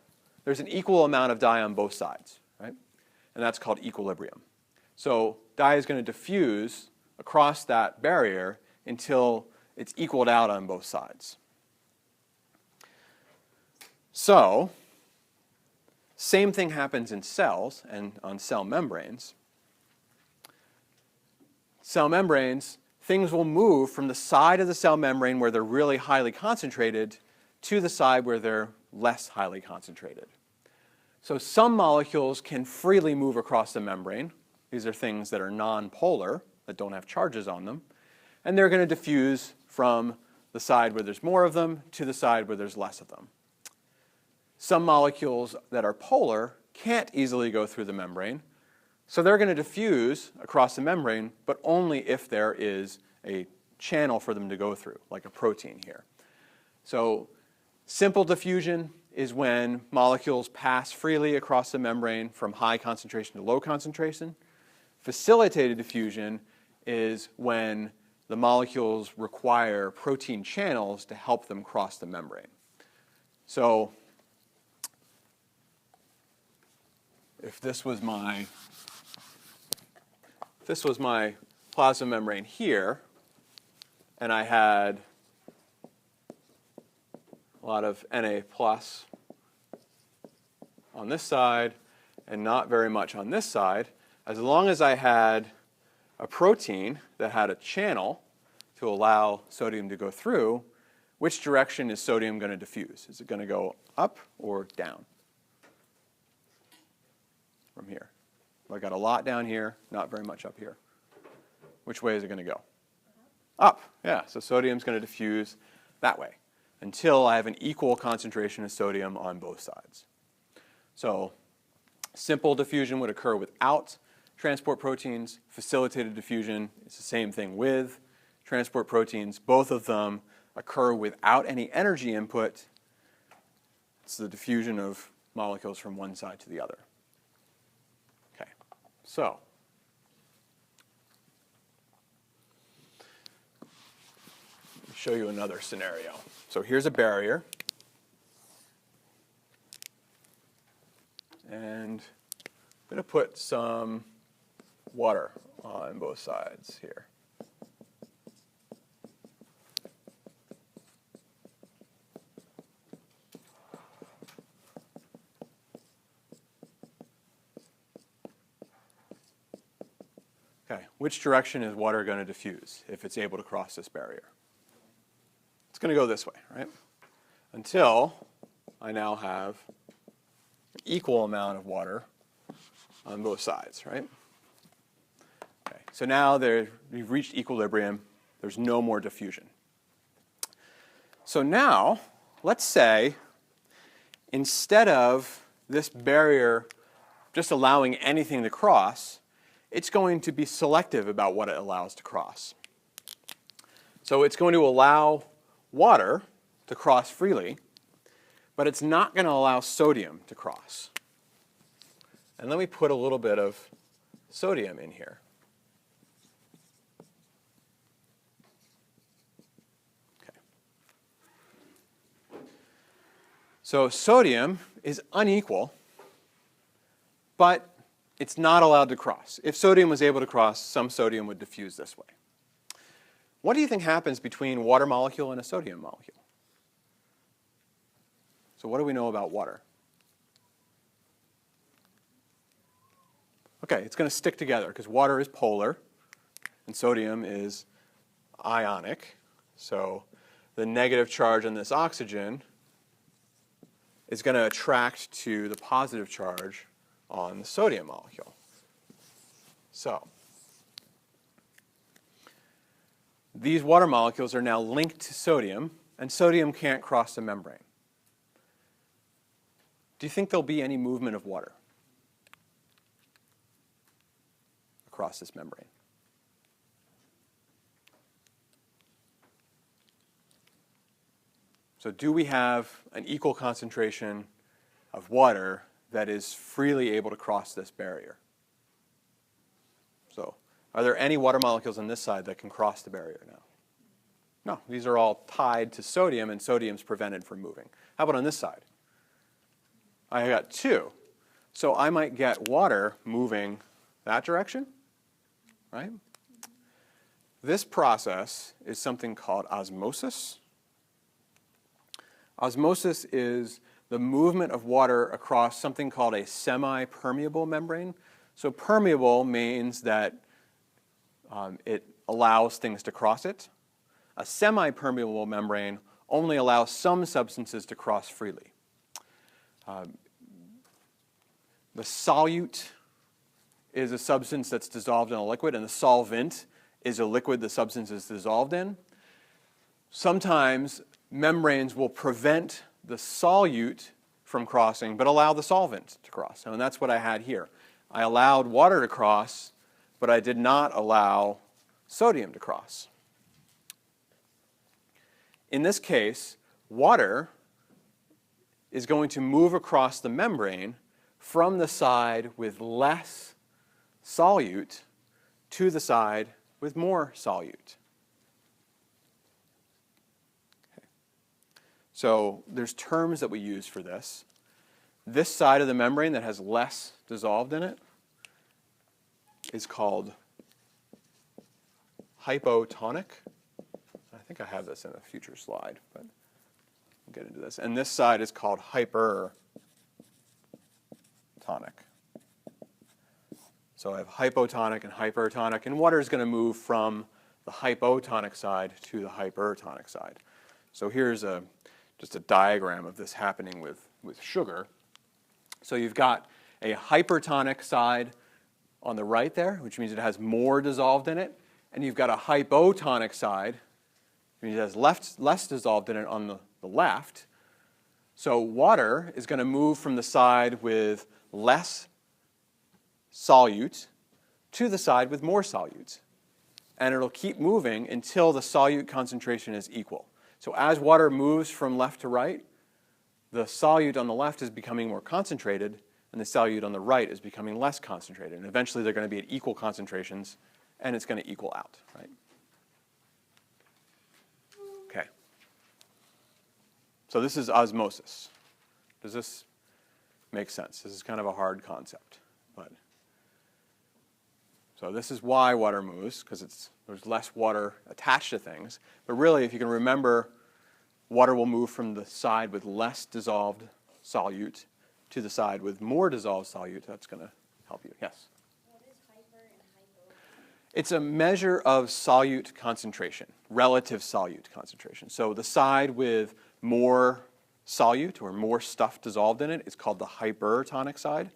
there's an equal amount of dye on both sides, right? And that's called equilibrium. So dye is going to diffuse across that barrier until it's equaled out on both sides. So, same thing happens in cells and on cell membranes. Cell membranes, things will move from the side of the cell membrane where they're really highly concentrated to the side where they're less highly concentrated. So some molecules can freely move across the membrane. These are things that are non-polar, that don't have charges on them. And they're going to diffuse from the side where there's more of them to the side where there's less of them. Some molecules that are polar can't easily go through the membrane, so they're going to diffuse across the membrane, but only if there is a channel for them to go through, like a protein here. So simple diffusion is when molecules pass freely across the membrane from high concentration to low concentration. Facilitated diffusion is when the molecules require protein channels to help them cross the membrane. So if this was my plasma membrane here, and I had a lot of Na plus on this side and not very much on this side, as long as I had a protein that had a channel to allow sodium to go through, which direction is sodium going to diffuse? Is it going to go up or down from here? I got a lot down here, not very much up here. Which way is it going to go? Up, yeah. So sodium's going to diffuse that way until I have an equal concentration of sodium on both sides. So simple diffusion would occur without transport proteins. Facilitated diffusion is the same thing with transport proteins. Both of them occur without any energy input. It's the diffusion of molecules from one side to the other. Okay, so let me show you another scenario. So here's a barrier. And I'm going to put some water on both sides here. Okay, which direction is water going to diffuse if it's able to cross this barrier? It's going to go this way, right? Until I now have an equal amount of water on both sides, right? Okay, so now we've reached equilibrium. There's no more diffusion. So now, let's say, instead of this barrier just allowing anything to cross, it's going to be selective about what it allows to cross. So it's going to allow water to cross freely, but it's not going to allow sodium to cross. And let me put a little bit of sodium in here. Okay. So sodium is unequal, but it's not allowed to cross. If sodium was able to cross, some sodium would diffuse this way. What do you think happens between water molecule and a sodium molecule? So what do we know about water? Okay, it's going to stick together because water is polar and sodium is ionic. So the negative charge on this oxygen is going to attract to the positive charge on the sodium molecule. So these water molecules are now linked to sodium, and sodium can't cross the membrane. Do you think there'll be any movement of water across this membrane? So do we have an equal concentration of water that is freely able to cross this barrier? So are there any water molecules on this side that can cross the barrier now? No, these are all tied to sodium, and sodium's prevented from moving. How about on this side? I got two. So I might get water moving that direction, right? This process is something called osmosis. Osmosis is the movement of water across something called a semi-permeable membrane. So permeable means that it allows things to cross it. A semi-permeable membrane only allows some substances to cross freely. The solute is a substance that's dissolved in a liquid, and the solvent is a liquid the substance is dissolved in. Sometimes membranes will prevent the solute from crossing, but allow the solvent to cross. And that's what I had here. I allowed water to cross, but I did not allow sodium to cross. In this case, water is going to move across the membrane from the side with less solute to the side with more solute. Okay. So there's terms that we use for this. This side of the membrane that has less dissolved in it is called hypotonic. I think I have this in a future slide, but we'll get into this. And this side is called hypertonic. So I have hypotonic and hypertonic, and water is going to move from the hypotonic side to the hypertonic side. So here's just a diagram of this happening with sugar. So you've got a hypertonic side on the right there, which means it has more dissolved in it, and you've got a hypotonic side, which means it has less dissolved in it on the left. So water is going to move from the side with less solute to the side with more solute. And it'll keep moving until the solute concentration is equal. So as water moves from left to right, the solute on the left is becoming more concentrated, and the solute on the right is becoming less concentrated. And eventually they're going to be at equal concentrations, and it's going to equal out, right? Okay. So this is osmosis. Does this make sense? This is kind of a hard concept, but so this is why water moves, because there's less water attached to things. But really, if you can remember, water will move from the side with less dissolved solute to the side with more dissolved solute. That's going to help you. Yes? What is hyper and hypo? It's a measure of solute concentration, relative solute concentration. So the side with more solute or more stuff dissolved in it is called the hypertonic side.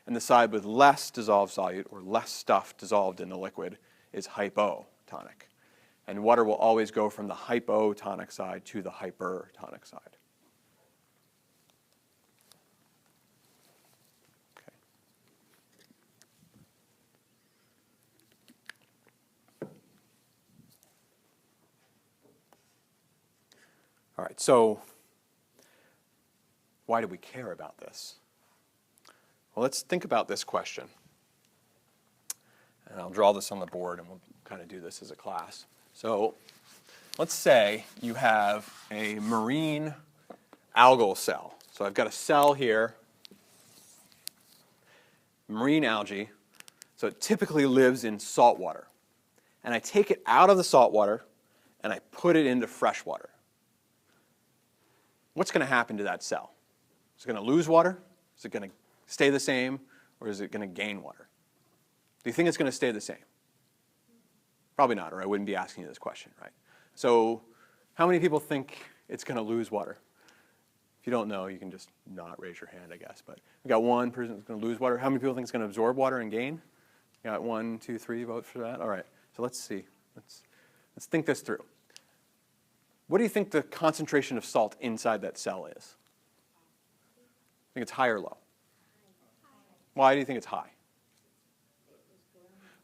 And the side with less dissolved solute or less stuff dissolved in the liquid is hypotonic. And water will always go from the hypotonic side to the hypertonic side. Okay. All right, so why do we care about this? Well, let's think about this question. And I'll draw this on the board, and we'll kind of do this as a class. So let's say you have a marine algal cell. So I've got a cell here, marine algae. So it typically lives in salt water. And I take it out of the salt water, and I put it into fresh water. What's going to happen to that cell? Is it going to lose water? Is it going to stay the same, or is it going to gain water? Do you think it's going to stay the same? Probably not, or I wouldn't be asking you this question, right? So how many people think it's going to lose water? If you don't know, you can just not raise your hand, I guess. But we got one person that's going to lose water. How many people think it's going to absorb water and gain? You got 1, 2, 3 votes for that? All right, so let's see. Let's think this through. What do you think the concentration of salt inside that cell is? Think it's high or low? Why do you think it's high?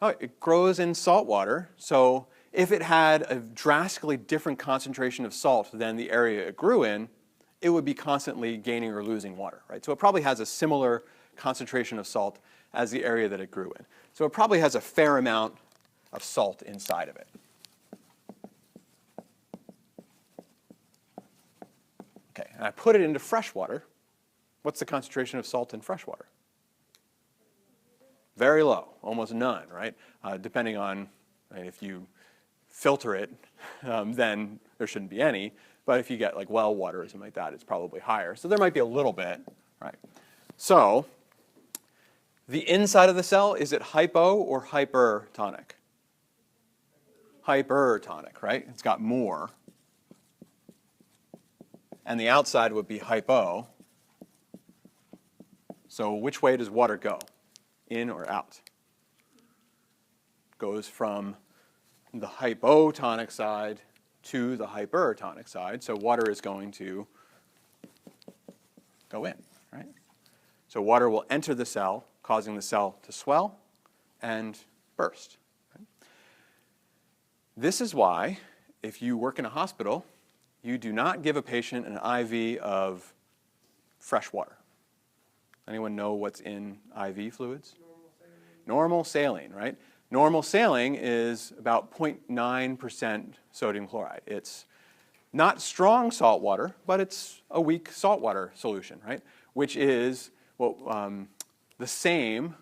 Oh, it grows in salt water. So if it had a drastically different concentration of salt than the area it grew in, it would be constantly gaining or losing water, right? So it probably has a similar concentration of salt as the area that it grew in. So it probably has a fair amount of salt inside of it. Okay, and I put it into fresh water. What's the concentration of salt in fresh water? Very low, almost none, right? Depending on if you filter it, then there shouldn't be any. But if you get like well water or something like that, it's probably higher. So there might be a little bit, right? So the inside of the cell, is it hypo or hypertonic? Hypertonic, right? It's got more. And the outside would be hypo. So which way does water go? In or out? Goes from the hypotonic side to the hypertonic side. So water is going to go in, right? So water will enter the cell, causing the cell to swell and burst. Right? This is why, if you work in a hospital, you do not give a patient an IV of fresh water. Anyone know what's in IV fluids? Normal saline, right? Normal saline is about 0.9% sodium chloride. It's not strong salt water, but it's a weak saltwater solution, right? Which is the same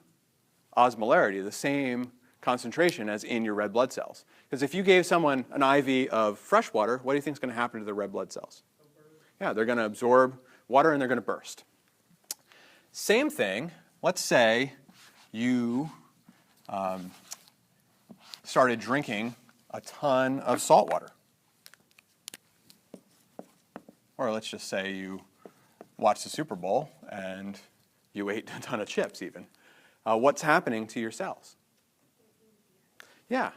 osmolarity, the same concentration as in your red blood cells. Because if you gave someone an IV of fresh water, what do you think is going to happen to the red blood cells? Yeah, they're going to absorb water and they're going to burst. Same thing, let's say you started drinking a ton of salt water. Or let's just say you watched the Super Bowl and you ate a ton of chips even. What's happening to your cells? Yeah,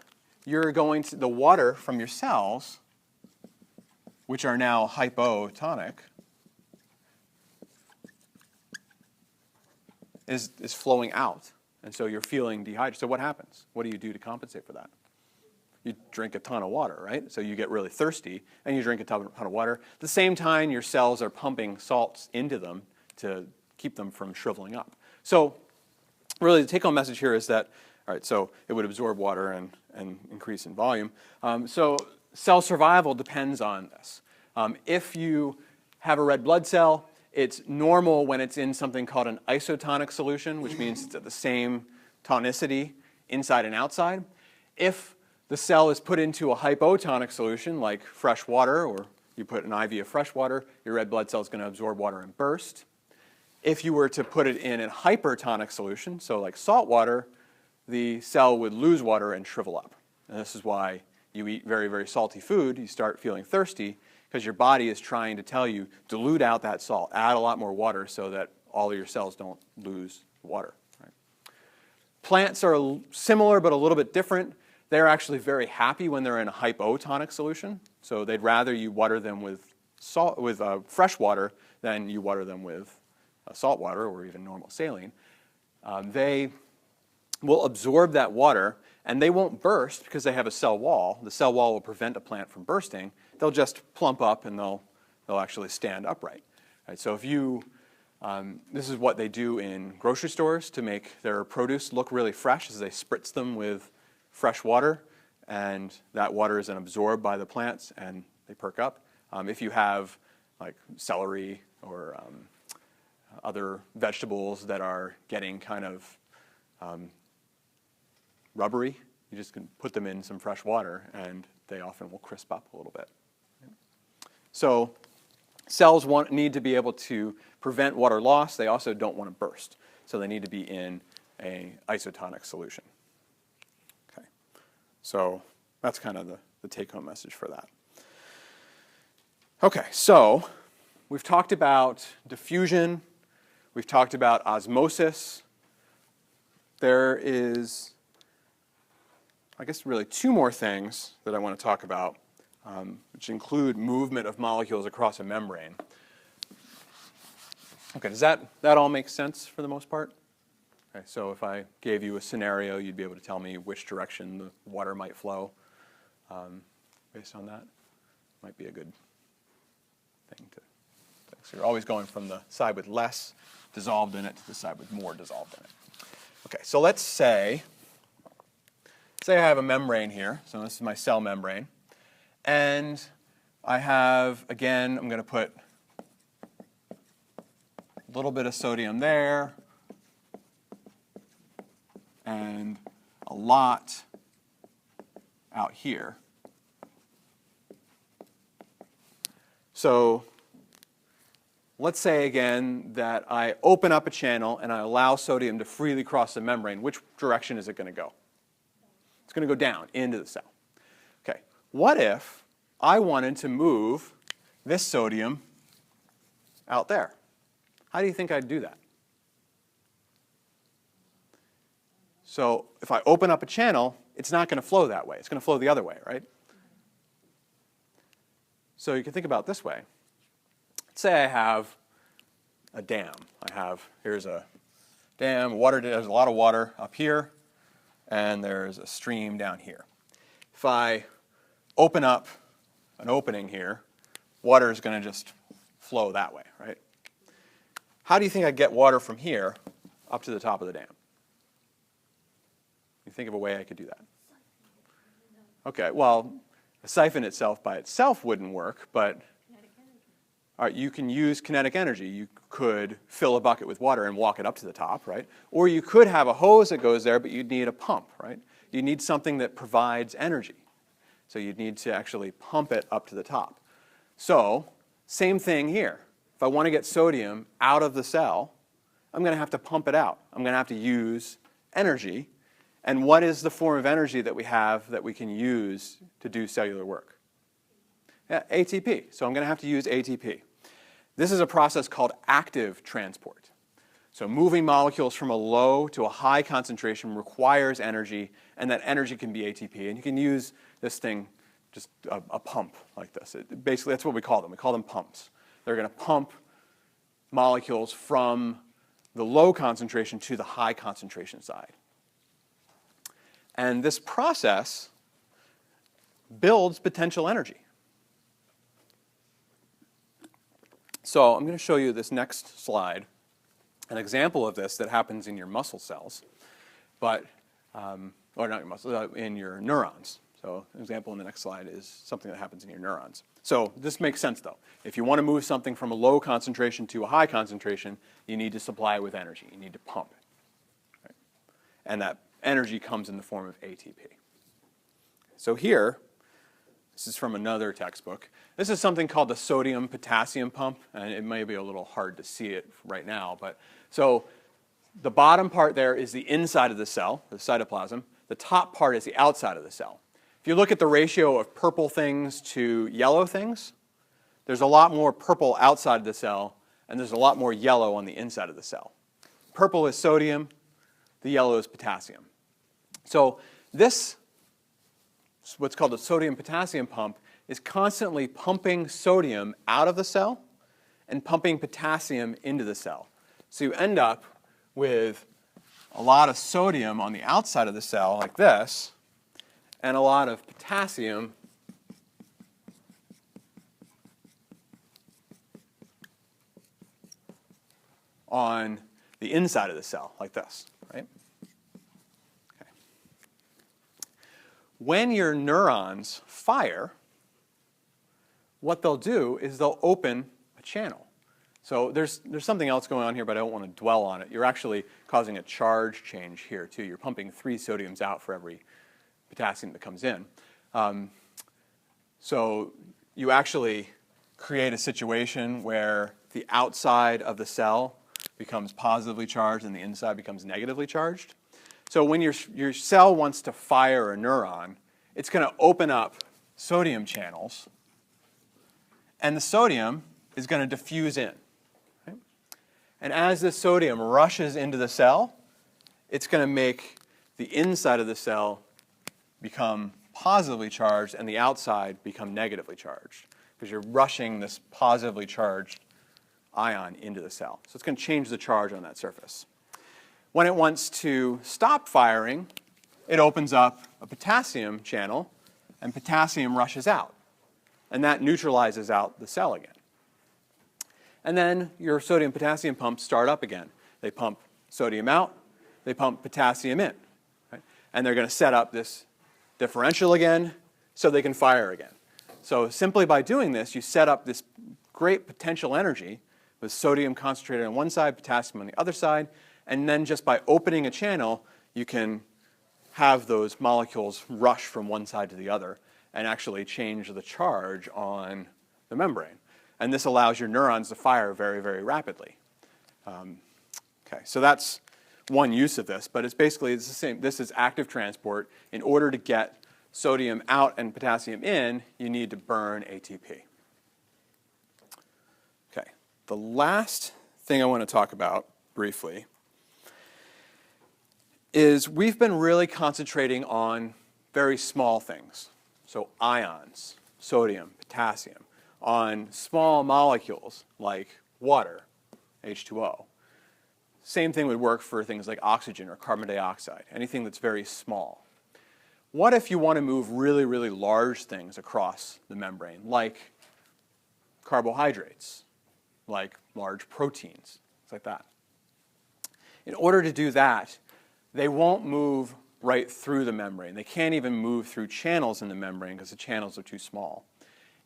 the water from your cells, which are now hypotonic, is flowing out. And so you're feeling dehydrated. So what happens? What do you do to compensate for that? You drink a ton of water, right? So you get really thirsty, and you drink a ton of water. At the same time, your cells are pumping salts into them to keep them from shriveling up. So really, the take-home message here is that, all right, so it would absorb water and increase in volume. So cell survival depends on this. If you have a red blood cell, it's normal when it's in something called an isotonic solution, which means it's at the same tonicity inside and outside. If the cell is put into a hypotonic solution, like fresh water, or you put an IV of fresh water, your red blood cell is going to absorb water and burst. If you were to put it in a hypertonic solution, so like salt water, the cell would lose water and shrivel up. And this is why you eat very, very salty food, you start feeling thirsty, because your body is trying to tell you, dilute out that salt, add a lot more water so that all of your cells don't lose water. Right? Plants are similar but a little bit different. They're actually very happy when they're in a hypotonic solution. So they'd rather you water them with fresh water than you water them with salt water or even normal saline. They will absorb that water, and they won't burst because they have a cell wall. The cell wall will prevent a plant from bursting. They'll just plump up and they'll actually stand upright. Right, so if you, this is what they do in grocery stores to make their produce look really fresh, is they spritz them with fresh water, and that water is then absorbed by the plants and they perk up. If you have like celery or other vegetables that are getting kind of rubbery, you just can put them in some fresh water and they often will crisp up a little bit. So cells need to be able to prevent water loss. They also don't want to burst. So they need to be in an isotonic solution. Okay. So that's kind of the take-home message for that. Okay, so we've talked about diffusion. We've talked about osmosis. There is, I guess, really two more things that I want to talk about, which include movement of molecules across a membrane. Okay, does that all make sense for the most part? Okay, so if I gave you a scenario, you'd be able to tell me which direction the water might flow based on that. Might be a good thing to. So you're always going from the side with less dissolved in it to the side with more dissolved in it. Okay, so let's say I have a membrane here. So this is my cell membrane. And I have, again, I'm going to put a little bit of sodium there and a lot out here. So let's say again that I open up a channel and I allow sodium to freely cross the membrane. Which direction is it going to go? It's going to go down into the cell. Okay. What if I wanted to move this sodium out there? How do you think I'd do that? So if I open up a channel, it's not going to flow that way. It's going to flow the other way, right? So you can think about it this way. Let's say I have a dam. Here's a dam, there's a lot of water up here, and there's a stream down here. If I open up an opening here, water is going to just flow that way, right? How do you think I get water from here up to the top of the dam? You think of a way I could do that? Okay, well, a siphon itself by itself wouldn't work, but all right, you can use kinetic energy. You could fill a bucket with water and walk it up to the top, right? Or you could have a hose that goes there, but you'd need a pump, right? You need something that provides energy. So you'd need to actually pump it up to the top. So, same thing here. If I want to get sodium out of the cell, I'm going to have to pump it out. I'm going to have to use energy. And what is the form of energy that we have that we can use to do cellular work? Yeah, ATP. So I'm going to have to use ATP. This is a process called active transport. So moving molecules from a low to a high concentration requires energy, and that energy can be ATP. And you can use this thing, just a pump like this. Basically, that's what we call them. We call them pumps. They're going to pump molecules from the low concentration to the high concentration side. And this process builds potential energy. So I'm going to show you this next slide, an example of this that happens in your muscle cells, but, or not your muscles, in your neurons. So an example in the next slide is something that happens in your neurons. So this makes sense, though. If you want to move something from a low concentration to a high concentration, you need to supply it with energy. You need to pump it. Right? And that energy comes in the form of ATP. So here, this is from another textbook. This is something called the sodium-potassium pump, and it may be a little hard to see it right now. But so the bottom part there is the inside of the cell, the cytoplasm. The top part is the outside of the cell. If you look at the ratio of purple things to yellow things, there's a lot more purple outside of the cell, and there's a lot more yellow on the inside of the cell. Purple is sodium, the yellow is potassium. So this, what's called the sodium-potassium pump, is constantly pumping sodium out of the cell and pumping potassium into the cell. So you end up with a lot of sodium on the outside of the cell, like this, and a lot of potassium on the inside of the cell, like this, right? Okay. When your neurons fire, what they'll do is they'll open a channel. So there's something else going on here, but I don't want to dwell on it. You're actually causing a charge change here, too. You're pumping 3 sodiums out for every potassium that comes in. So you actually create a situation where the outside of the cell becomes positively charged and the inside becomes negatively charged. So when your cell wants to fire a neuron, it's going to open up sodium channels, and the sodium is going to diffuse in. Right? And as the sodium rushes into the cell, it's going to make the inside of the cell become positively charged and the outside become negatively charged, because you're rushing this positively charged ion into the cell. So it's going to change the charge on that surface. When it wants to stop firing, it opens up a potassium channel, and potassium rushes out. And that neutralizes out the cell again. And then your sodium-potassium pumps start up again. They pump sodium out, they pump potassium in. Right? And they're going to set up this differential again so they can fire again. So simply by doing this, you set up this great potential energy with sodium concentrated on one side, potassium on the other side, and then just by opening a channel, you can have those molecules rush from one side to the other and actually change the charge on the membrane. and this allows your neurons to fire very, very rapidly. Okay, so that's one use of this, but it's basically it's the same. This is active transport. In order to get sodium out and potassium in, you need to burn ATP. Okay, the last thing I want to talk about briefly is we've been really concentrating on very small things. So ions, sodium, potassium, on small molecules like water, H2O. Same thing would work for things like oxygen or carbon dioxide, anything that's very small. What if you want to move really, really large things across the membrane, like carbohydrates, like large proteins, things like that? In order to do that, they won't move right through the membrane. They can't even move through channels in the membrane because the channels are too small.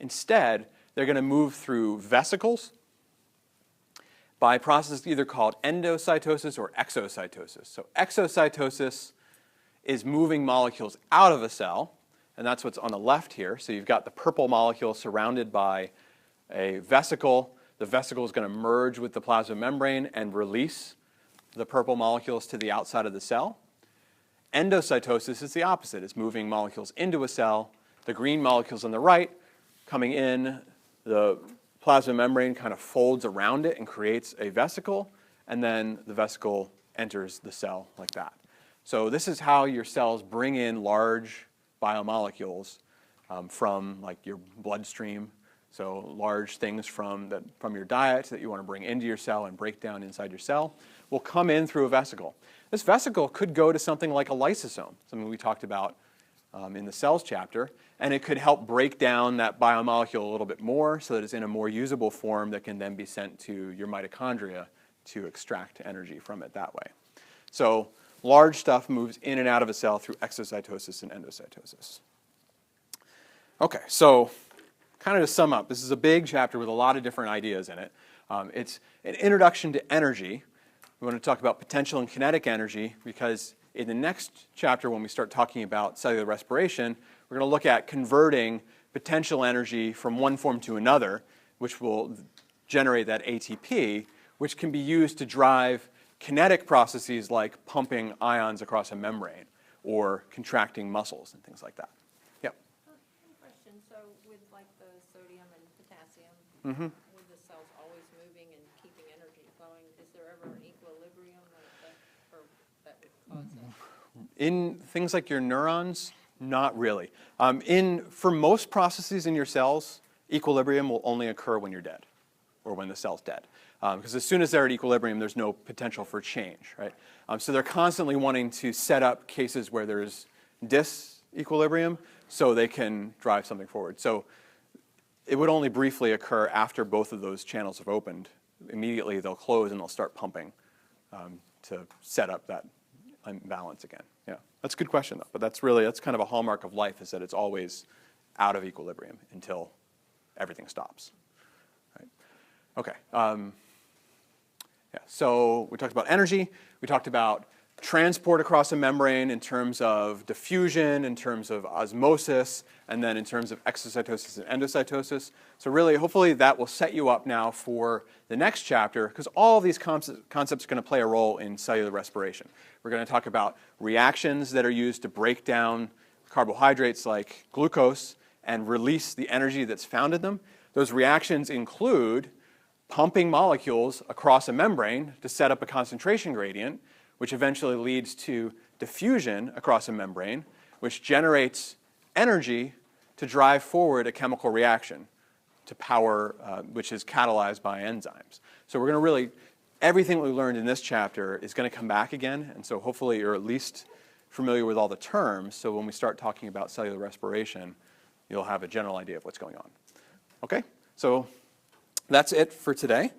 Instead, they're going to move through vesicles by a process either called endocytosis or exocytosis. So exocytosis is moving molecules out of a cell, and that's what's on the left here. So you've got the purple molecule surrounded by a vesicle. The vesicle is going to merge with the plasma membrane and release the purple molecules to the outside of the cell. Endocytosis is the opposite. It's moving molecules into a cell. The green molecules on the right coming in, the plasma membrane kind of folds around it and creates a vesicle, and then the vesicle enters the cell like that. So this is how your cells bring in large biomolecules from like your bloodstream. So large things from your diet that you want to bring into your cell and break down inside your cell will come in through a vesicle. This vesicle could go to something like a lysosome, something we talked about in the cells chapter, and it could help break down that biomolecule a little bit more so that it's in a more usable form that can then be sent to your mitochondria to extract energy from it that way. So large stuff moves in and out of a cell through exocytosis and endocytosis. Okay, so kind of to sum up, this is a big chapter with a lot of different ideas in it. It's an introduction to energy. We want to talk about potential and kinetic energy because in the next chapter, when we start talking about cellular respiration, we're going to look at converting potential energy from one form to another, which will generate that ATP, which can be used to drive kinetic processes like pumping ions across a membrane or contracting muscles and things like that. Yep. Question, so with like the sodium and potassium, Mm-hmm. with the cells always moving and keeping energy flowing, is there ever an equilibrium that would cause that? In things like your neurons, not really. For most processes in your cells, equilibrium will only occur when you're dead or when the cell's dead. Because as soon as they're at equilibrium, there's no potential for change, right? So they're constantly wanting to set up cases where there's disequilibrium so they can drive something forward. So it would only briefly occur after both of those channels have opened. Immediately they'll close and they'll start pumping to set up that imbalance again. Yeah, that's a good question though. But that's kind of a hallmark of life, is that it's always out of equilibrium until everything stops. Right? Okay. Yeah. So we talked about energy. We talked about transport across a membrane in terms of diffusion, in terms of osmosis, and then in terms of exocytosis and endocytosis. So really, hopefully that will set you up now for the next chapter, because all of these concepts are going to play a role in cellular respiration. We're going to talk about reactions that are used to break down carbohydrates like glucose and release the energy that's found in them. Those reactions include pumping molecules across a membrane to set up a concentration gradient, which eventually leads to diffusion across a membrane, which generates energy to drive forward a chemical reaction to power, which is catalyzed by enzymes. So we're going to everything we learned in this chapter is going to come back again, and so hopefully you're at least familiar with all the terms, so when we start talking about cellular respiration, you'll have a general idea of what's going on. Okay, so that's it for today.